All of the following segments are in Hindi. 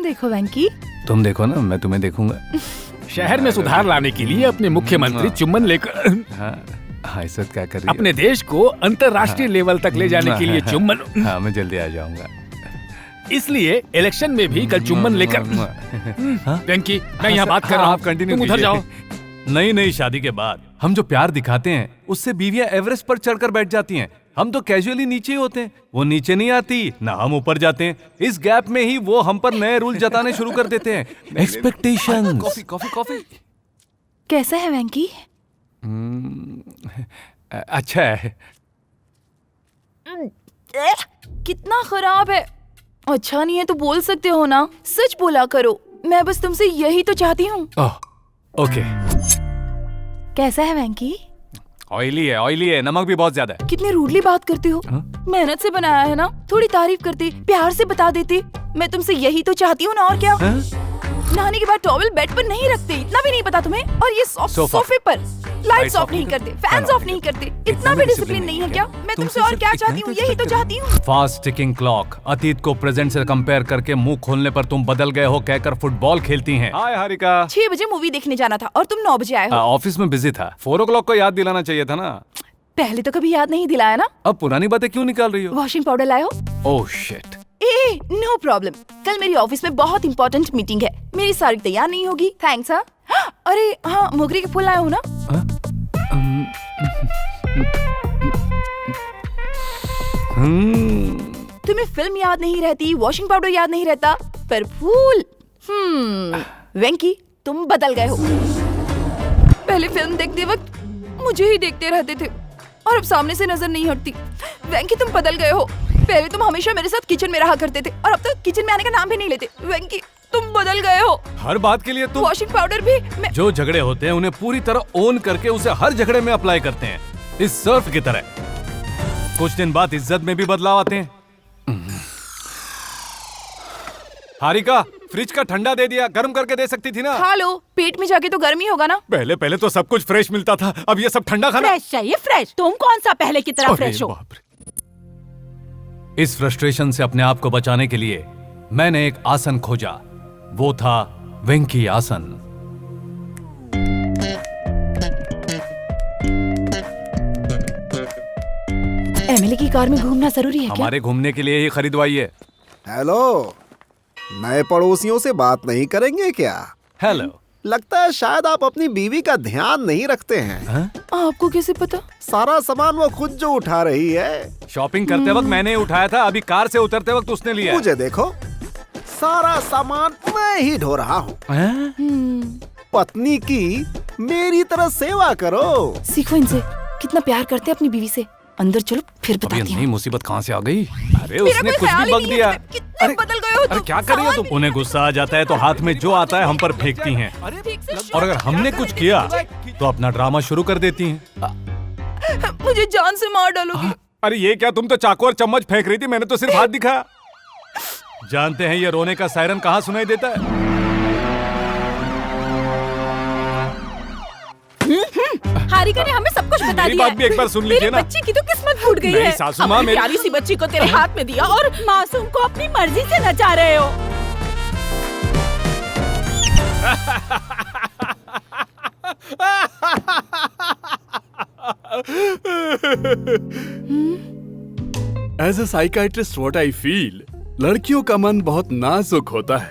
देखो वेंकी। तुम देखो ना, मैं तुम्हें देखूंगा। शहर में सुधार लाने के लिए अपने मुख्यमंत्री चुम्बन लेकर हाँ इज्जत क्या कर रही हो? अपने देश को अंतर्राष्ट्रीय लेवल तक ले जाने के लिए चुम्बन। हाँ मैं जल्दी आ जाऊंगा। इसलिए इलेक्शन में भी कल चुम्बन लेकर। वेंकी मैं यहाँ बात कर रहा हूँ, आप कंटिन्यू तुम उधर जाओ। नई शादी के बाद हम जो प्यार दिखाते हैं उससे बीवियां एवरेस्ट पर चढ़कर बैठ जाती हैं। हम तो कैजुअली नीचे ही होते हैं, वो नीचे नहीं आती ना हम ऊपर जाते हैं। इस गैप में ही वो हम पर नए रूल जताने शुरू कर देते हैं। एक्सपेक्टेशंस। Coffee coffee coffee. कैसा है वेंकी? अच्छा है। कितना खराब है। अच्छा नहीं है तो बोल सकते हो ना, सच बोला करो। मैं बस तुमसे यही तो चाहती हूँ। ओके। कैसा है वेंकी? ऑयली है, नमक भी बहुत ज्यादा है। कितनी रूडली बात करते हो। मेहनत से बनाया है ना, थोड़ी तारीफ करते, प्यार से बता देते। मैं तुमसे यही तो चाहती हूँ ना, और क्या। नहाने के बाद टॉवल बेड पर नहीं रखते, इतना भी नहीं पता तुम्हें। और ये सोफे पर लाइट्स ऑफ नहीं करते, फैंस ऑफ नहीं करते, इतना भी डिसिप्लिन नहीं है क्या? मैं तुमसे और क्या चाहती हूँ, यही तो चाहती हूँ। Fast ticking clock. अतीत को प्रेजेंट से कंपेयर करके मुंह खोलने पर तुम बदल गए हो कहकर फुटबॉल खेलती हैं। हाय हारिका। 6 बजे मूवी देखने जाना था और तुम 9 बजे आए हो। ऑफिस में बिजी था। 4 o'clock को याद दिलाना चाहिए था ना। पहले तो कभी याद नहीं दिलाया ना। अब पुरानी बातें क्यों निकाल रही हो? वॉशिंग पाउडर लाए हो? Oh shit. No problem. कल मेरी ऑफिस में बहुत इंपॉर्टेंट मीटिंग है, मेरी साड़ी तैयार नहीं होगी। थैंक्स। अरे हाँ, मोगरे के फूल लाए हो ना? तुम्हें फिल्म याद नहीं रहती, वॉशिंग पाउडर याद नहीं रहता, पर फूल। वेंकी तुम बदल गए हो। पहले फिल्म देखते वक्त मुझे ही देखते रहते थे और अब सामने से नजर नहीं हटती। वेंकी तुम बदल गए हो। पहले तुम हमेशा मेरे साथ किचन में रहा करते थे और अब तो किचन में आने का नाम भी नहीं लेते। वेंकी तुम बदल गए हो। हर बात के लिए तुम। वॉशिंग पाउडर भी जो झगड़े होते हैं उन्हें पूरी तरह ओन करके उसे हर झगड़े में अप्लाई करते हैं, इस सर्फ की तरह। कुछ दिन बाद इज्जत में भी बदलाव आते हैं। हारिका, फ्रिज का ठंडा दे दिया, गर्म करके दे सकती थी ना। खा लो, पेट में जाके तो गर्म ही होगा ना। पहले तो सब कुछ फ्रेश मिलता था, अब ये सब ठंडा खाना। फ्रेश चाहिए, फ्रेश। तुम कौन सा पहले की तरह फ्रेश हो? इस फ्रस्ट्रेशन से अपने आप को बचाने के लिए मैंने एक आसन खोजा। वो था वेंकी आसन। एमिली की कार में घूमना जरूरी है क्या? हमारे घूमने के लिए ही खरीदवाई है। हेलो, नए पड़ोसियों से बात नहीं करेंगे क्या? हेलो। लगता है शायद आप अपनी बीवी का ध्यान नहीं रखते हैं। आपको कैसे पता? सारा सामान वो खुद जो उठा रही है। शॉपिंग करते वक्त मैंने उठाया था, अभी कार से उतरते वक्त उसने लिया। मुझे देखो, सारा सामान मैं ही ढो रहा हूँ। पत्नी की मेरी तरह सेवा करो। सीखो इनसे, कितना प्यार करते हैं अपनी बीवी से। अंदर चलो फिर बताती हूँ। नई मुसीबत कहाँ से आ गई? अरे उसने कुछ भी बक दिया। अरे बदल गए हो तुम। अरे क्या कर रही हो तुम? उन्हें गुस्सा आ जाता है तो हाथ में जो आता है हम पर फेंकती हैं, और अगर हमने कुछ किया तो अपना ड्रामा शुरू कर देती हैं। मुझे जान से मार डालोगी। अरे ये क्या, तुम तो चाकू और चम्मच फेंक रही थी, मैंने तो सिर्फ हाथ दिखाया। जानते हैं ये रोने का सायरन कहाँ सुनाई देता है? हारिका ने हमें सब कुछ बता मेरी दिया। बात भी एक बार सुन लीजिए ना। बच्ची की तो किस्मत फूट गई नहीं, है। सासू माँ, अपनी मेरी प्यारी सी बच्ची को तेरे हाथ में दिया और मासूम को अपनी मर्जी से नचा रहे हो। As a psychiatrist, what I feel, लड़कियों का मन बहुत नाजुक होता है।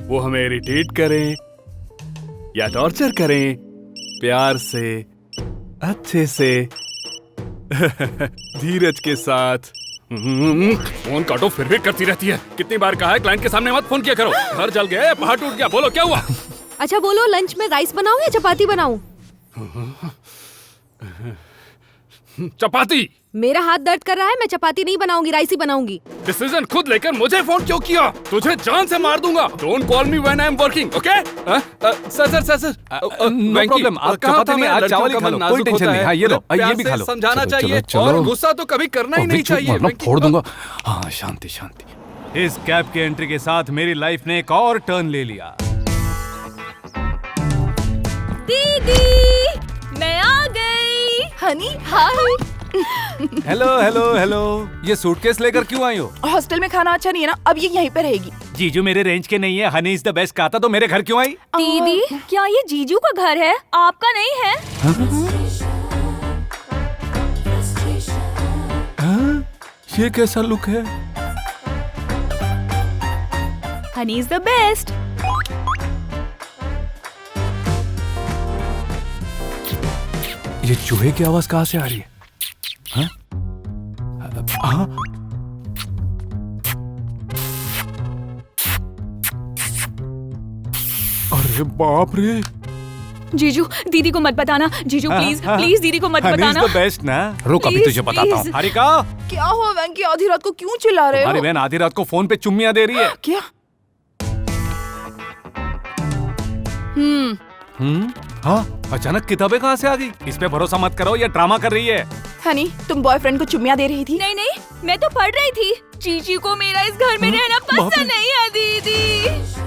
वो हमें इरिटेट करें या टॉर्चर करें, प्यार से, अच्छे से, धीरज के साथ। फोन काटो फिर भी करती रहती है। कितनी बार कहा है क्लाइंट के सामने मत फोन किया करो। घर जल गया, पहाड़ टूट गया, बोलो क्या हुआ? अच्छा बोलो, लंच में राइस बनाऊं या चपाती बनाऊं? चपाती। मेरा हाथ दर्द कर रहा है, मैं चपाती नहीं बनाऊंगी, राइस ही बनाऊंगी। डिसीजन खुद लेकर मुझे फोन क्यों किया? तुझे जान से मार दूंगा। Don't call me when I am working, okay? Sir no problem, आप चपाती नहीं, आज चावल ही खा लो, कोई टेंशन नहीं। हाँ ये लो, ये भी खा लो। समझाना चाहिए और गुस्सा तो कभी करना ही नहीं चाहिए। फोड़ दूंगा। हाँ शांति शांति। इस कैब की एंट्री के साथ मेरी लाइफ ने एक और टर्न ले लिया। दीदी मैं आ गई। हनी हाय। हेलो हेलो हेलो, ये सूटकेस लेकर क्यों आई हो? हॉस्टल में खाना अच्छा नहीं है ना, अब ये यहीं पे रहेगी। जीजू मेरे रेंज के नहीं है, हनी इज द बेस्ट कहा था तो मेरे घर क्यों आई? दीदी, क्या ये जीजू का घर है, आपका नहीं है? हाँ? ये कैसा लुक है? Honey is the best. ये चूहे की आवाज कहाँ से आ रही है? हाँ? हाँ? अरे बाप रे! जीजू, दीदी को मत बताना। जीजू प्लीज प्लीज दीदी को मत बताना। हनी इज द बेस्ट ना। रुक अभी Please, तुझे बताता हूँ। please. हारिका, क्या हुआ वेंकी, आधी रात को क्यों चिल्ला रहे हमारी हो? बहन आधी रात को फोन पे चुम्मियां दे रही है। क्या? हाँ, अचानक किताबें कहाँ से आ गई? इस पे भरोसा मत करो, ये ड्रामा कर रही है। हनी, तुम बॉयफ्रेंड को चुम्मियां दे रही थी? नहीं नहीं, मैं तो पढ़ रही थी। जीजू को मेरा इस घर में रहना पसंद नहीं है दीदी।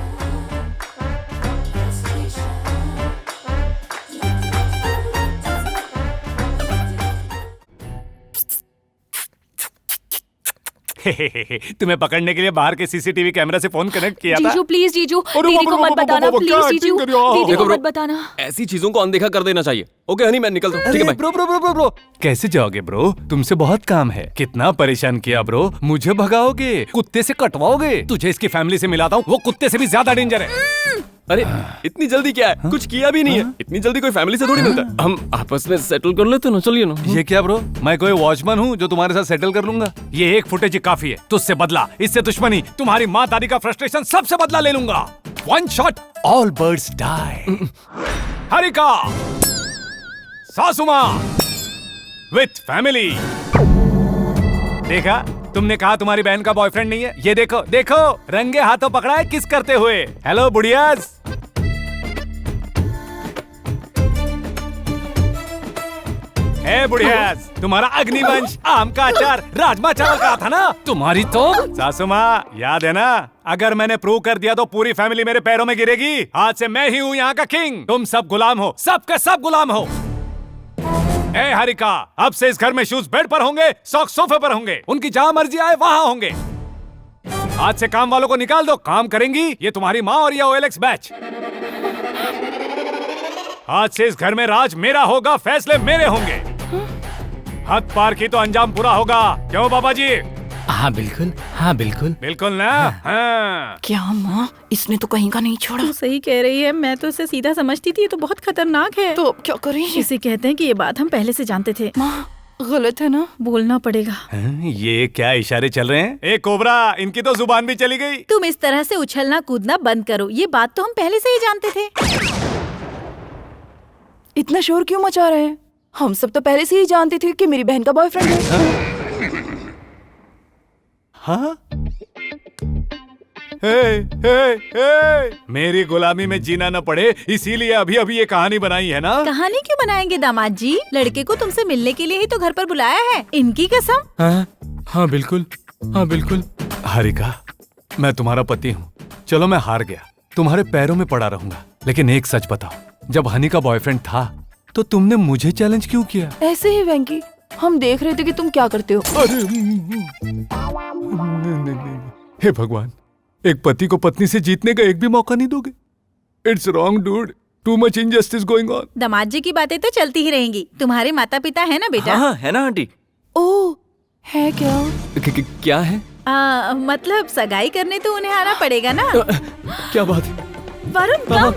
तुम्हें पकड़ने के लिए बाहर के सीसीटीवी कैमरा से फोन कनेक्ट किया था। जीजू प्लीज, जीजू अरे दीदी बाप को रे, मत बताना बाप रे, क्या प्लीज। जीजू acting कर रही हो? दीदी देखो को ब्रो, मत बताना। ऐसी चीजों को अनदेखा कर देना चाहिए। ओके हनी, मैं निकलता हूँ। ठीक है अरे bro bro bro bro bro, कैसे जाओगे ब्रो? तुमसे बहुत काम है। कितना परेशान किया ब्रो। मुझे भगाओगे, कुत्ते से कटवाओगे। तुझे इसकी फैमिली से मिलाता हूँ, वो कुत्ते से भी ज्यादा डेंजर है। अरे इतनी जल्दी क्या है? कुछ किया भी नहीं है। इतनी जल्दी कोई फैमिली से थोड़ी मिलता। हम आपस में सेटल कर लेते ना, चलिए ना। ये क्या ब्रो? मैं कोई वॉचमैन हूँ जो तुम्हारे साथ सेटल कर लूंगा? ये एक फुटेज ही काफी है। तुझसे बदला, इससे दुश्मनी, तुम्हारी माँ दादी का फ्रस्ट्रेशन, सबसे बदला ले लूंगा। One shot all birds die. Harika, सासू माँ विथ फैमिली। देखा, तुमने कहा तुम्हारी बहन का बॉयफ्रेंड नहीं है। ये देखो देखो, रंगे हाथों पकड़ा है किस करते हुए। हेलो बुढ़ियाज। हे बुढ़ियाज, तुम्हारा अग्निवंश, आम का अचार, राजमा चावल का था ना? तुम्हारी तो सासू माँ याद है ना? अगर मैंने प्रूव कर दिया तो पूरी फैमिली मेरे पैरों में गिरेगी। आज से मैं ही हूँ यहाँ का किंग। तुम सब गुलाम हो, सबके सब गुलाम हो। ए हरिका, अब से इस घर में शूज बेड पर होंगे, सॉक्स सोफे पर होंगे, उनकी जहां मर्जी आए वहां होंगे। आज से काम वालों को निकाल दो, काम करेंगी ये तुम्हारी माँ और ये OLX बैच। आज से इस घर में राज मेरा होगा, फैसले मेरे होंगे। हद पार की तो अंजाम पूरा होगा। क्यों बाबा जी? हाँ बिल्कुल, हाँ बिल्कुल। बिल्कुल ना? हाँ। क्या माँ, इसने तो कहीं का नहीं छोड़ा। तू सही कह रही है, मैं तो इसे सीधा समझती थी। ये तो बहुत खतरनाक है। तो अब क्या करें? इसे कहते हैं कि ये बात हम पहले से जानते थे। माँ, गलत है ना? बोलना पड़ेगा। ये क्या इशारे चल रहे हैं? ए कोबरा, इनकी तो जुबान भी चली गई। तुम इस तरह से उछलना कूदना बंद करो। ये बात तो हम पहले से ही जानते थे। इतना शोर क्यों मचा रहे हैं? हम सब तो पहले से ही जानते थे कि मेरी बहन का बॉयफ्रेंड है। हाँ? हे, मेरी गुलामी में जीना न पड़े, इसीलिए अभी अभी ये कहानी बनाई है ना? कहानी क्यों बनाएंगे दामाद जी? लड़के को तुमसे मिलने के लिए ही तो घर पर बुलाया है। इनकी कसम। हाँ हाँ बिल्कुल, हाँ बिल्कुल। हरिका, मैं तुम्हारा पति हूँ। चलो मैं हार गया, तुम्हारे पैरों में पड़ा रहूंगा। लेकिन एक सच बताओ, जब हनी का बॉयफ्रेंड था तो तुमने मुझे चैलेंज क्यों किया? ऐसे ही वेंकी, हम देख रहे थे कि तुम क्या करते हो। अरे हे भगवान, एक पति को पत्नी से जीतने का एक भी मौका नहीं दोगे? It's wrong dude, too much injustice going on. दामाद जी की बातें तो चलती ही रहेंगी। तुम्हारे माता पिता है ना बेटा? हाँ है ना आंटी। ओह, है क्या? क्या है? मतलब सगाई करने तो उन्हें आना पड़ेगा ना। क्या बात है? वरुण कब?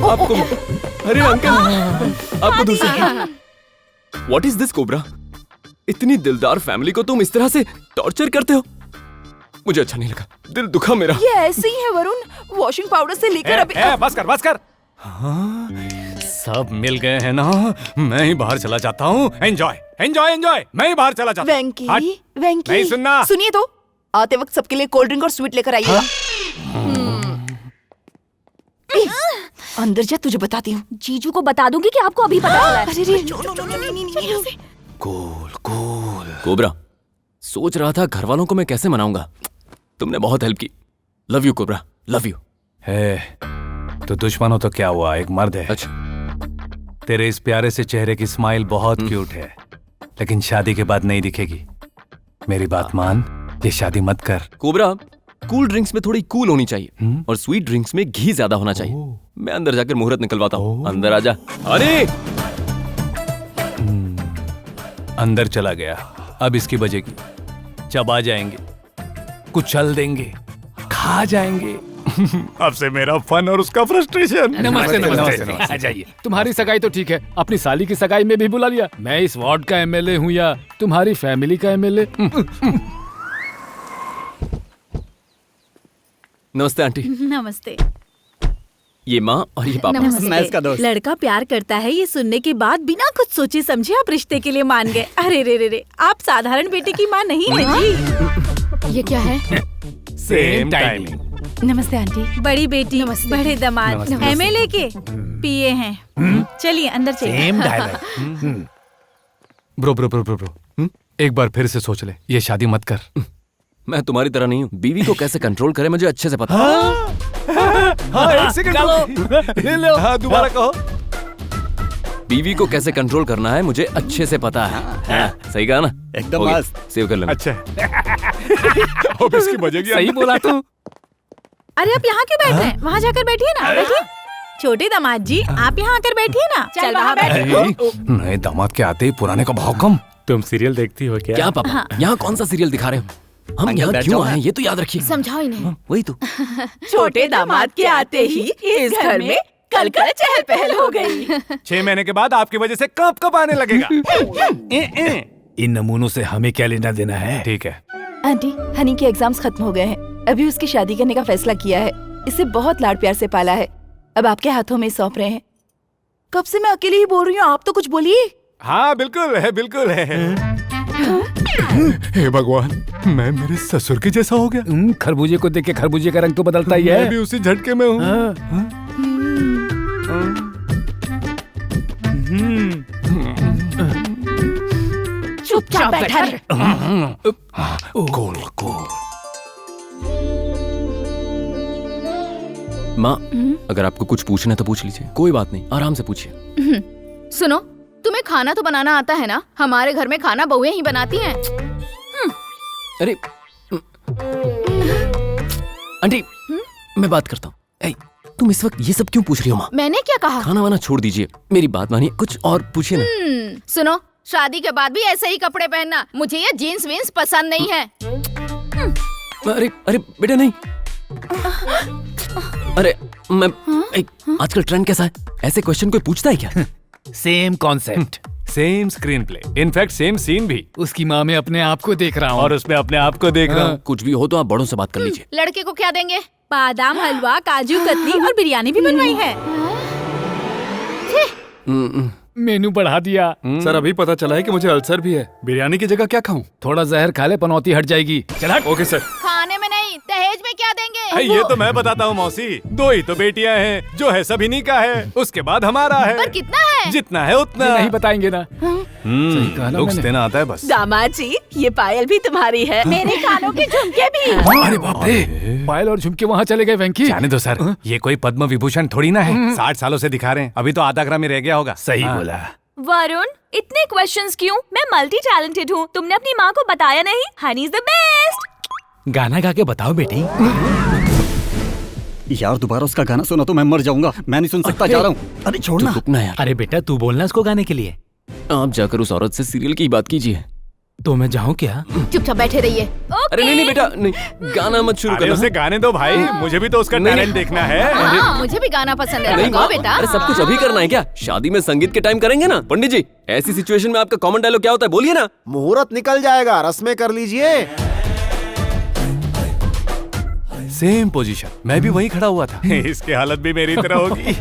आपको, अरे अंकल, आपको दूसरे। What is this cobra? इतनी दिलदार फैमिली को तुम इस तरह से टॉर्चर करते हो? मुझे अच्छा नहीं लगा, दिल दुखा मेरा। ये ऐसे ही है वरुण, वॉशिंग पाउडर से लेकर अभी। बस कर बस कर। हाँ, सब मिल गए हैं ना? मैं ही बाहर चला जाता हूँ। एंजॉय एंजॉय एंजॉय, मैं ही बाहर चला जाता हूँ। वेंकी, हट। वेंकी, नहीं सुनना। सुनिए तो, आते वक्त सबके लिए कोल्ड ड्रिंक और स्वीट लेकर आइएगा। अंदर जा, तुझे बताती हूँ। जीजू को बता दूंगी कि आपको अभी पता चला है। अरे रे, नहीं। Cool cool. कोबरा, सोच रहा था घर वालों को मैं कैसे मनाऊंगा। तुमने बहुत हेल्प की। Love you cobra, love you. है तो दुश्मन हो तो क्या हुआ, एक मर्द है। अच्छा, तेरे इस प्यारे से चेहरे की स्माइल बहुत क्यूट है, लेकिन शादी के बाद नहीं दिखेगी। मेरी बात मान, ये शादी मत कर। कोबरा, कूल ड्रिंक्स में थोड़ी कूल होनी चाहिए और स्वीट ड्रिंक्स में घी ज्यादा होना चाहिए। मैं अंदर जाकर मुहूर्त निकलवाता हूँ। अंदर आजा। अरे अंदर चला गया, अब इसकी बजेगी। चबा जाएंगे, कुचल देंगे, खा जाएंगे। अब से मेरा फन और उसका फ्रस्ट्रेशन। नमस्ते नमस्ते, आ जाइए। तुम्हारी सगाई तो ठीक है, अपनी साली की सगाई में भी बुला लिया। मैं इस वार्ड का एमएलए हूँ या तुम्हारी फैमिली का एमएलए? नमस्ते आंटी। नमस्ते। ये माँ और ये पापा। मैं इसका दोस्त। लड़का प्यार करता है ये सुनने के बाद बिना कुछ सोचे समझे आप रिश्ते के लिए मान गए। अरे रे रे रे, आप साधारण बेटे की माँ नहीं है जी। ये क्या है? Same timing. नमस्ते आंटी। बड़ी बेटी, बड़े दामाद, एमएलए के पीए हैं। चलिए अंदर चलिए। Same dialogue. Bro bro bro bro bro, एक बार फिर से सोच ले, ये शादी मत कर। मैं तुम्हारी तरह नहीं हूँ। बीवी को कैसे कंट्रोल करे मुझे अच्छे से पता है। हाँ, एक सेकंड ले लो। हाँ, दोबारा कहो। बीवी को कैसे कंट्रोल करना है मुझे अच्छे से पता है। हाँ, सही कहा ना? एकदम मस्त। सेव कर लेना। अच्छा अब इसकी बजेगी। सही बोला तू। अरे आप यहाँ क्यों बैठ रहे हैं? वहाँ जाकर बैठिए ना। बैठिए। छोटे दामाद जी, आप यहाँ आकर बैठिए ना। चल वहाँ बैठो। नए दामाद के आते ही पुराने का भाव कम। तुम सीरियल देखती हो क्या? क्या पापा, यहाँ कौन सा सीरियल दिखा रहे हो? हम यहाँ क्यों आए ये तो याद रखिए। समझाओ इन्हें। वही तो। छोटे दामाद के आते ही इस घर में कल चहल पहल हो गई। 6 महीने के बाद आपकी वजह से कब कब आने लगेगा। इन नमूनों से हमें क्या लेना देना है? ठीक है। आंटी, हनी के एग्जाम्स खत्म हो गए हैं। अभी उसकी शादी करने का फैसला किया है। इसे बहुत लाड प्यार से पाला है, अब आपके हाथों में सौंप रहे हैं। कब से मैं अकेली ही बोल रही हूँ, आप तो कुछ बोलिए। हाँ बिल्कुल है, बिल्कुल है। हे भगवान, मैं मेरे ससुर के जैसा हो गया। खरबूजे को देख के खरबूजे का रंग तो बदलता ही है। मैं भी उसी झटके में हूँ। चुपचाप बैठा रहे। Cool cool. माँ, अगर आपको कुछ पूछना है तो पूछ लीजिए, कोई बात नहीं, आराम से पूछिए। सुनो, तुम्हें खाना तो बनाना आता है ना? हमारे घर में खाना बहुएं ही बनाती हैं। अरे आंटी, मैं बात करता हूँ। तुम इस वक्त ये सब क्यों पूछ रही हो माँ? मैंने क्या कहा? खाना वाना छोड़ दीजिए, मेरी बात मानिए, कुछ और पूछिए ना। सुनो, शादी के बाद भी ऐसे ही कपड़े पहनना, मुझे ये जीन्स वीन्स पसंद नहीं है। अरे अरे बेटा नहीं। अरे मैं आजकल ट्रेंड कैसा है? ऐसे क्वेश्चन कोई पूछता है क्या? Same concept, same screenplay, in fact same scene भी। उसकी माँ में अपने आप को देख रहा हूँ और उसमें अपने आप को देख रहा हूँ। कुछ भी हो तो आप बड़ों से बात कर लीजिए। लड़के को क्या देंगे? बादाम हलवा, काजू कतली और बिरयानी भी बनवाई है। मेनू बढ़ा दिया। सर अभी पता चला है कि मुझे अल्सर भी है। बिरयानी की जगह क्या खाऊं? थोड़ा जहर खा ले, पनौती हट जाएगी। चल हट। Okay sir. खाने में नहीं, दहेज में क्या देंगे? ये तो मैं बताता हूँ मौसी, 2 ही तो बेटियां हैं, जो है सभी नहीं का है, उसके बाद हमारा है। पर कितना है? जितना है उतना। नहीं बताएंगे ना। सही कहा ना लुक्स मैंने। देना आता है बस। दामाद जी, ये पायल भी तुम्हारी है, मेरे कानों के झुमके भी। अरे बाप रे, पायल और झुमके वहाँ चले गए वेंकी। जाने दो सर, ये कोई पद्म विभूषण थोड़ी ना है। 60 सालों से दिखा रहे हैं, अभी तो आधा ग्राम ही रह गया होगा। सही बोला। वरुण, इतने क्वेश्चंस क्यों? मैं मल्टी टैलेंटेड हूँ। तुमने अपनी माँ को बताया नहीं? Honey is the best. गाना गा के बताओ बेटी। यार दोबारा उसका गाना सुना तो मैं मर जाऊंगा। मैं नहीं सुन सकता, जा रहा हूँ। अरे छोड़ना। रुकना यार। अरे बेटा, तू बोलना उसको गाने के लिए। आप जाकर उस औरत से सीरियल की बात कीजिए। तो मैं जाऊँ क्या? चुपचाप बैठे रहिए। अरे नहीं नहीं बेटा, नहीं, गाना मत शुरू अरे करना। उसे गाने दो भाई, मुझे भी तो उसका नहीं, टैलेंट देखना है। हाँ, मुझे भी गाना पसंद है। नहीं गाओ बेटा। अरे सब कुछ अभी करना है क्या? शादी में संगीत के टाइम करेंगे ना? पंडित जी, ऐसी सिचुएशन में आपका कॉमन डायलॉग क्या होता है? बोलिए ना। मुहूर्त निकल जाएगा, रस्में कर लीजिए। सेम पोजीशन, मैं भी वहीं खड़ा हुआ था। इसकी हालत भी मेरी तरह होगी।